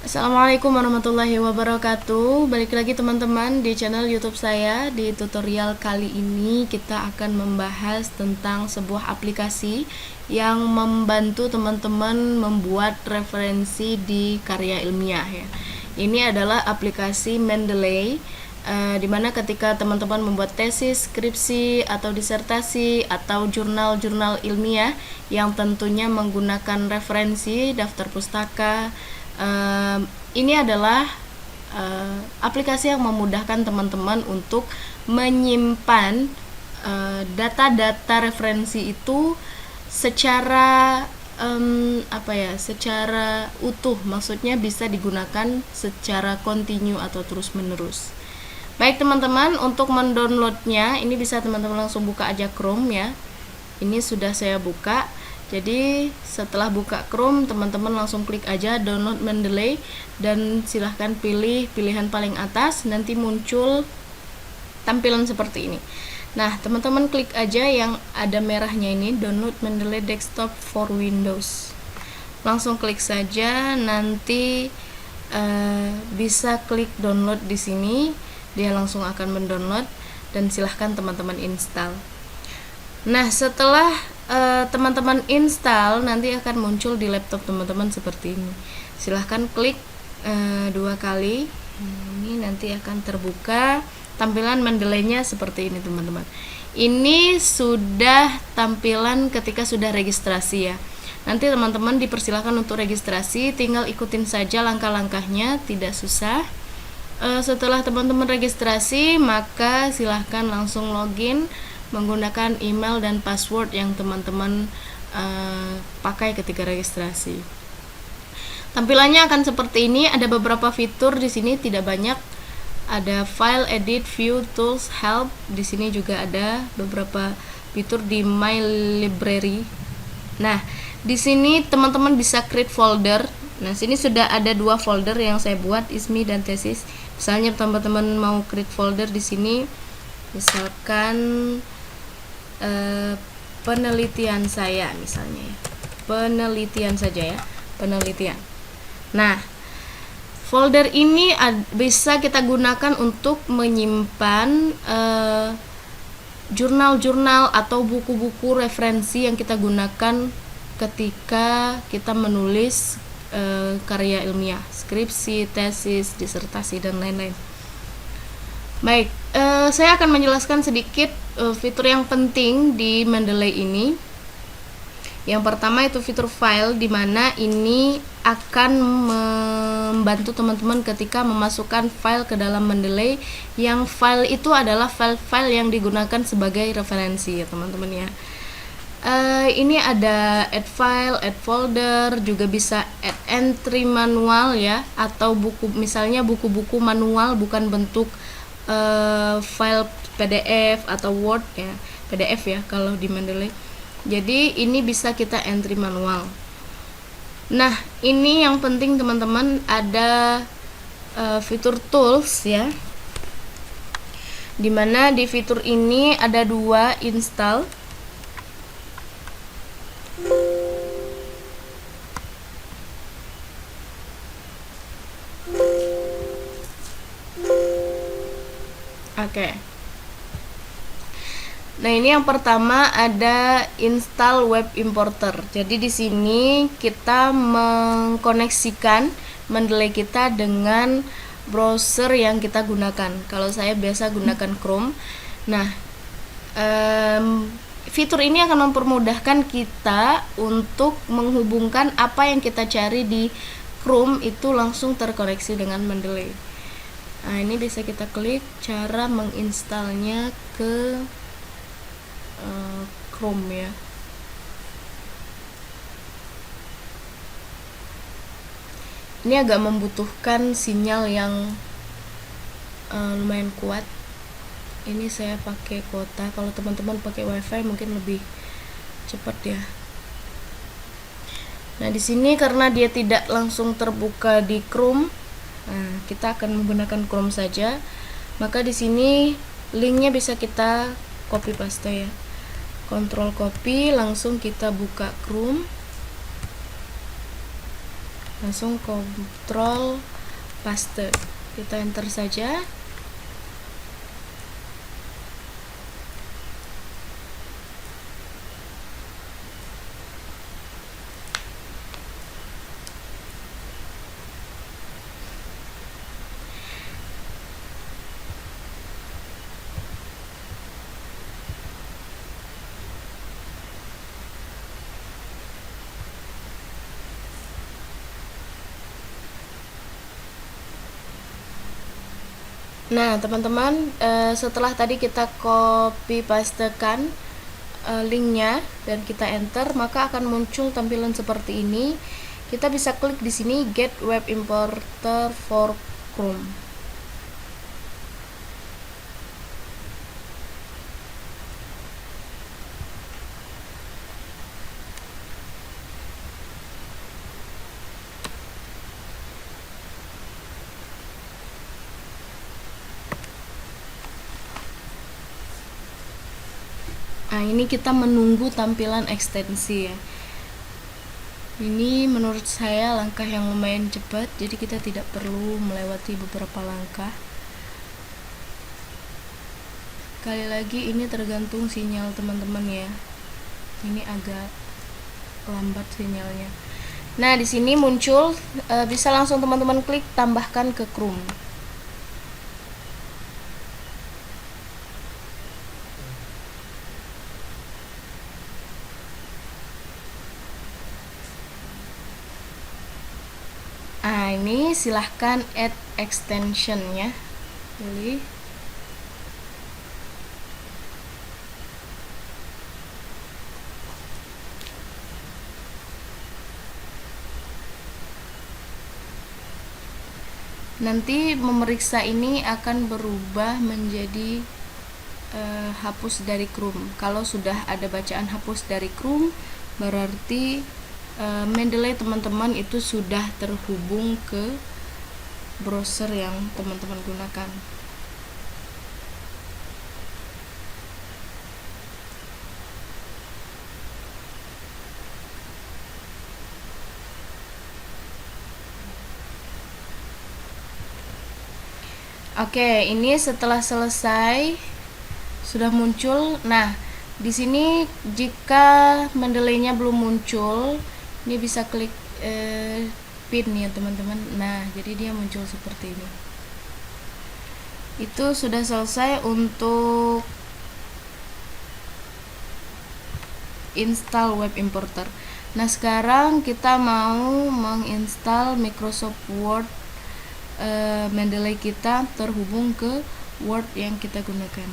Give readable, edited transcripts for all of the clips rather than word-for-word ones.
Assalamualaikum warahmatullahi wabarakatuh. Balik lagi teman-teman di channel YouTube saya. Di tutorial kali ini kita akan membahas tentang sebuah aplikasi yang membantu teman-teman membuat referensi di karya ilmiah ya. Ini adalah aplikasi Mendeley, dimana ketika teman-teman membuat tesis, skripsi, atau disertasi, atau jurnal-jurnal ilmiah yang tentunya menggunakan referensi, daftar pustaka, ini adalah aplikasi yang memudahkan teman-teman untuk menyimpan data-data referensi itu secara secara utuh, maksudnya bisa digunakan secara kontinu atau terus-menerus. Baik teman-teman, untuk mendownloadnya ini bisa teman-teman langsung buka aja Chrome ya. Ini sudah saya buka. Jadi setelah buka Chrome, teman-teman langsung klik aja download Mendeley dan silahkan pilih pilihan paling atas, nanti muncul tampilan seperti ini. Nah, teman-teman klik aja yang ada merahnya ini, download Mendeley desktop for Windows. Langsung klik saja, nanti bisa klik download di sini, dia langsung akan mendownload dan silahkan teman-teman install. Nah, setelah teman-teman install, nanti akan muncul di laptop teman-teman seperti ini. Silahkan klik 2 kali. Ini nanti akan terbuka tampilan Mendeley-nya seperti ini teman-teman. Ini sudah tampilan ketika sudah registrasi ya. Nanti teman-teman dipersilahkan untuk registrasi, tinggal ikutin saja langkah-langkahnya, tidak susah. Setelah teman-teman registrasi, maka silahkan langsung login menggunakan email dan password yang teman-teman pakai ketika registrasi. Tampilannya akan seperti ini. Ada beberapa fitur di sini, tidak banyak. Ada file, edit, view, tools, help. Di sini juga ada beberapa fitur di my library. Nah, di sini teman-teman bisa create folder. Nah, sini sudah ada 2 folder yang saya buat, ISMI dan tesis. Misalnya teman-teman mau create folder di sini, misalkan penelitian saya misalnya ya. Penelitian saja ya, penelitian. Nah, folder ini bisa kita gunakan untuk menyimpan jurnal-jurnal atau buku-buku referensi yang kita gunakan ketika kita menulis karya ilmiah, skripsi, tesis, disertasi, dan lain-lain. Baik, saya akan menjelaskan sedikit fitur yang penting di Mendeley ini. Yang pertama itu fitur file, di mana ini akan membantu teman-teman ketika memasukkan file ke dalam Mendeley, yang file itu adalah file-file yang digunakan sebagai referensi ya teman-teman ya. Ini ada add file, add folder, juga bisa add entry manual ya, atau buku, misalnya buku-buku manual bukan bentuk file PDF atau Word ya, PDF ya kalau di Mendeley. Jadi ini bisa kita entry manual. Nah, ini yang penting teman-teman, ada fitur tools ya, dimana di fitur ini ada 2, install. Oke. Nah, ini yang pertama ada install web importer. Jadi di sini kita mengkoneksikan Mendeley kita dengan browser yang kita gunakan. Kalau saya biasa gunakan Chrome. Nah, fitur ini akan mempermudahkan kita untuk menghubungkan apa yang kita cari di Chrome itu langsung terkoneksi dengan Mendeley. Nah, ini bisa kita klik cara menginstalnya ke Chrome ya. Ini agak membutuhkan sinyal yang lumayan kuat. Ini saya pakai kuota. Kalau teman-teman pakai WiFi mungkin lebih cepat ya. Nah, di sini karena dia tidak langsung terbuka di Chrome, nah, kita akan menggunakan Chrome saja. Maka di sini linknya bisa kita copy paste ya. Kontrol copy, langsung kita buka Chrome. langsung Ctrl paste, kita enter saja. Nah, teman-teman, setelah tadi kita copy pastekan linknya dan kita enter, maka akan muncul tampilan seperti ini. Kita bisa klik di sini Get Web Importer for Chrome. Nah, ini kita menunggu tampilan ekstensi ya. Ini menurut saya langkah yang lumayan cepat, jadi kita tidak perlu melewati beberapa langkah. Sekali lagi ini tergantung sinyal teman-teman ya. Ini agak lambat sinyalnya. Nah, di sini muncul, bisa langsung teman-teman klik tambahkan ke Chrome. Nah, ini silahkan add extension ya. Pilih. Nanti memeriksa ini akan berubah menjadi hapus dari Chrome. Kalau sudah ada bacaan hapus dari Chrome, berarti Mendeley teman-teman itu sudah terhubung ke browser yang teman-teman gunakan. Oke, ini setelah selesai sudah muncul. Nah, di sini jika Mendeley-nya belum muncul, ini bisa klik pin ya teman-teman. Nah, jadi dia muncul seperti ini. Itu sudah selesai untuk install web importer. Nah, sekarang kita mau menginstal Microsoft Word. Mendeley kita terhubung ke Word yang kita gunakan.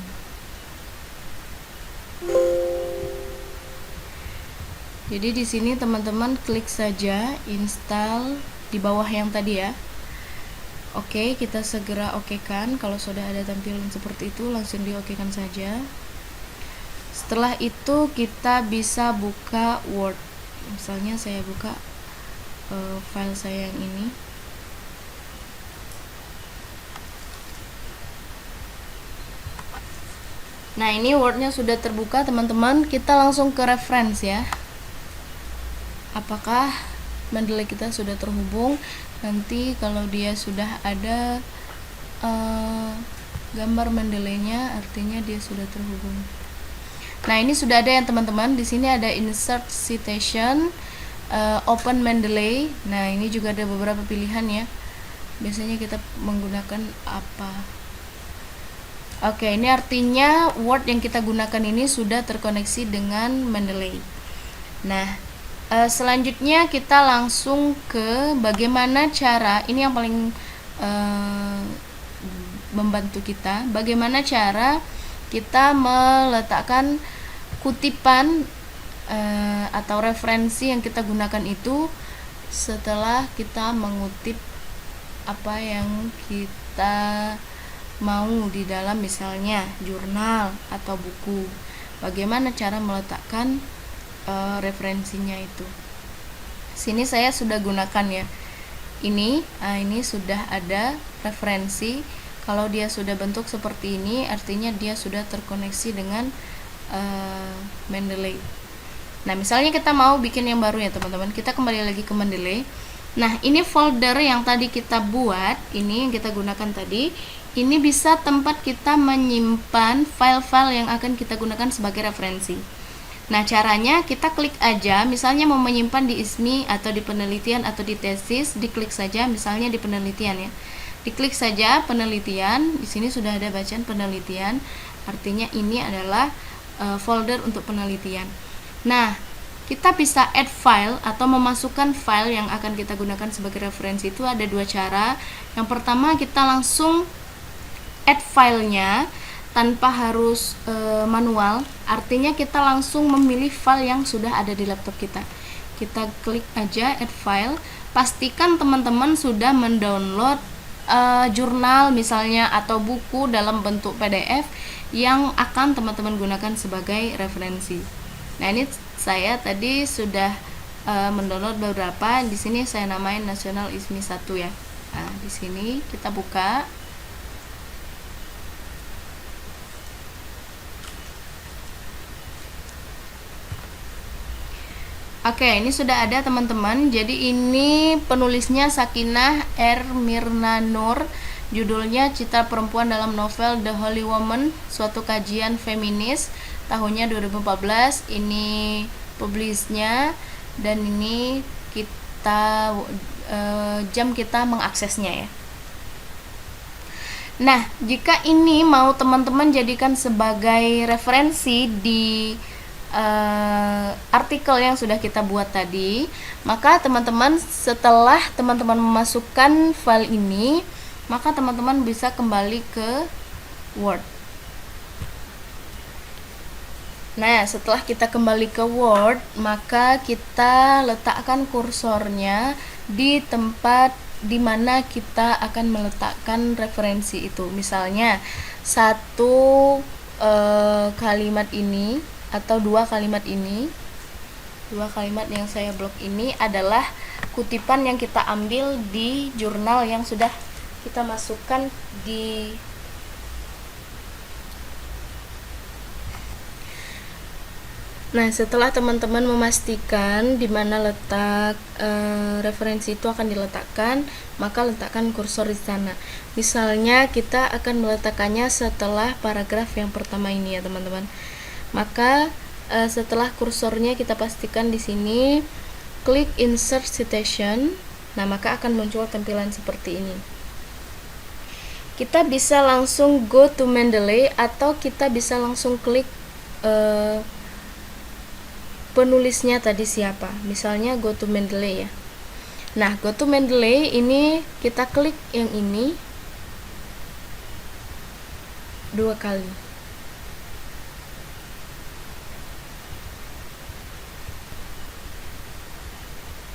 Jadi di sini teman-teman klik saja install di bawah yang tadi ya. Oke, kita segera okekan. Kalau sudah ada tampilan seperti itu, langsung diokekan saja. Setelah itu kita bisa buka Word. Misalnya saya buka file saya yang ini. Nah, ini Word-nya sudah terbuka teman-teman. Kita langsung ke reference ya. Apakah Mendeley kita sudah terhubung? Nanti kalau dia sudah ada gambar Mendeley-nya, artinya dia sudah terhubung. Nah, ini sudah ada ya teman-teman. Di sini ada insert citation, open Mendeley. Nah, ini juga ada beberapa pilihan ya. Biasanya kita menggunakan apa? Oke, ini artinya Word yang kita gunakan ini sudah terkoneksi dengan Mendeley. Nah, selanjutnya kita langsung ke bagaimana cara, ini yang paling membantu kita, bagaimana cara kita meletakkan kutipan atau referensi yang kita gunakan itu setelah kita mengutip apa yang kita mau di dalam misalnya jurnal atau buku. Bagaimana cara meletakkan referensinya itu. Sini saya sudah gunakan ya. Ini sudah ada referensi. Kalau dia sudah bentuk seperti ini, artinya dia sudah terkoneksi dengan Mendeley. Nah, misalnya kita mau bikin yang baru ya teman-teman. Kita kembali lagi ke Mendeley. Nah, ini folder yang tadi kita buat, ini yang kita gunakan tadi, ini bisa tempat kita menyimpan file-file yang akan kita gunakan sebagai referensi. Nah, caranya kita klik aja, misalnya mau menyimpan di ISMI atau di penelitian atau di tesis, diklik saja, misalnya di penelitian ya. Diklik saja penelitian, di sini sudah ada bacaan penelitian, artinya ini adalah folder untuk penelitian. Nah, kita bisa add file atau memasukkan file yang akan kita gunakan sebagai referensi itu ada dua cara. Yang pertama, kita langsung add filenya tanpa harus manual, artinya kita langsung memilih file yang sudah ada di laptop kita. Kita klik aja add file, pastikan teman-teman sudah mendownload jurnal misalnya atau buku dalam bentuk PDF yang akan teman-teman gunakan sebagai referensi. Nah, ini saya tadi sudah mendownload beberapa. Di sini saya namain Nasional ISMI 1 ya. Nah, di sini kita buka. Oke, ini sudah ada teman-teman. Jadi ini penulisnya Sakinah R. Mirna Nur. Judulnya Citra Perempuan dalam Novel The Holy Woman, suatu kajian feminis, tahunnya 2014. Ini publisnya, dan ini kita jam kita mengaksesnya ya. Nah, jika ini mau teman-teman jadikan sebagai referensi di artikel yang sudah kita buat tadi, maka teman-teman setelah teman-teman memasukkan file ini, maka teman-teman bisa kembali ke Word. Nah, setelah kita kembali ke Word, maka kita letakkan kursornya di tempat di mana kita akan meletakkan referensi itu. Misalnya satu kalimat ini atau dua kalimat ini, dua kalimat yang saya blok ini adalah kutipan yang kita ambil di jurnal yang sudah kita masukkan di Nah, setelah teman-teman memastikan di mana letak referensi itu akan diletakkan, maka letakkan kursor di sana. Misalnya kita akan meletakkannya setelah paragraf yang pertama ini ya, teman-teman. Maka setelah kursornya kita pastikan di sini, klik insert citation. Nah, maka akan muncul tampilan seperti ini. Kita bisa langsung go to Mendeley atau kita bisa langsung klik penulisnya tadi siapa. Misalnya go to Mendeley ya. Nah, go to Mendeley ini kita klik yang ini dua kali.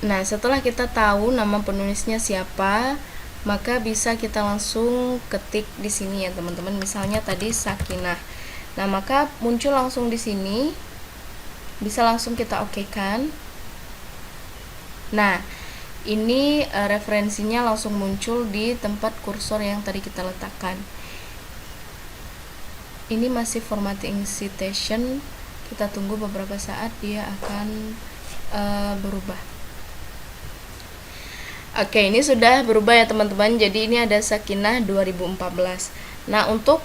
Nah, setelah kita tahu nama penulisnya siapa, maka bisa kita langsung ketik di sini ya, teman-teman. Misalnya tadi Sakinah. Nah, maka muncul langsung di sini. Bisa langsung kita okekan. Nah, ini referensinya langsung muncul di tempat kursor yang tadi kita letakkan. Ini masih formatting citation. Kita tunggu beberapa saat, dia akan berubah. Oke, ini sudah berubah ya teman-teman. Jadi ini ada Sakinah 2014. Nah, untuk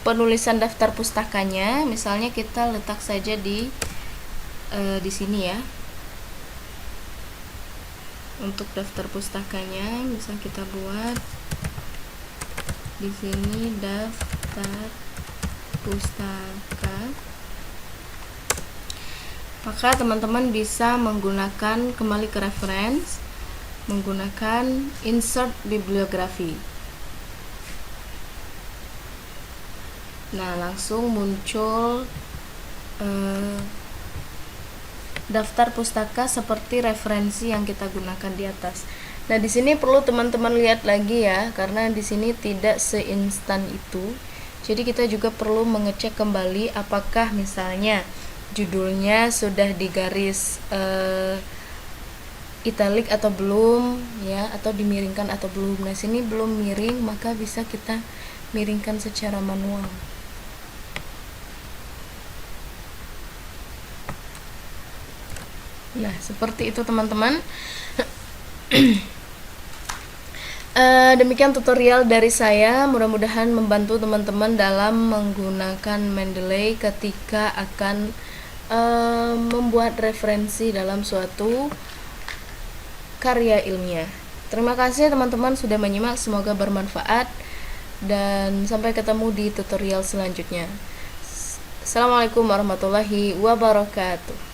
penulisan daftar pustakanya, misalnya kita letak saja di sini ya. Untuk daftar pustakanya, misal kita buat di sini daftar pustaka. Maka teman-teman bisa menggunakan kembali ke reference, menggunakan insert bibliografi. Nah, langsung muncul daftar pustaka seperti referensi yang kita gunakan di atas. Nah, di sini perlu teman-teman lihat lagi ya, karena di sini tidak seinstan itu. Jadi kita juga perlu mengecek kembali apakah misalnya judulnya sudah digaris italic atau belum ya, atau dimiringkan atau belum. Nah, sini belum miring, maka bisa kita miringkan secara manual. Nah, seperti itu teman-teman. Demikian tutorial dari saya, mudah-mudahan membantu teman-teman dalam menggunakan Mendeley ketika akan membuat referensi dalam suatu karya ilmiah. Terima kasih teman-teman sudah menyimak, semoga bermanfaat dan sampai ketemu di tutorial selanjutnya. Assalamualaikum warahmatullahi wabarakatuh.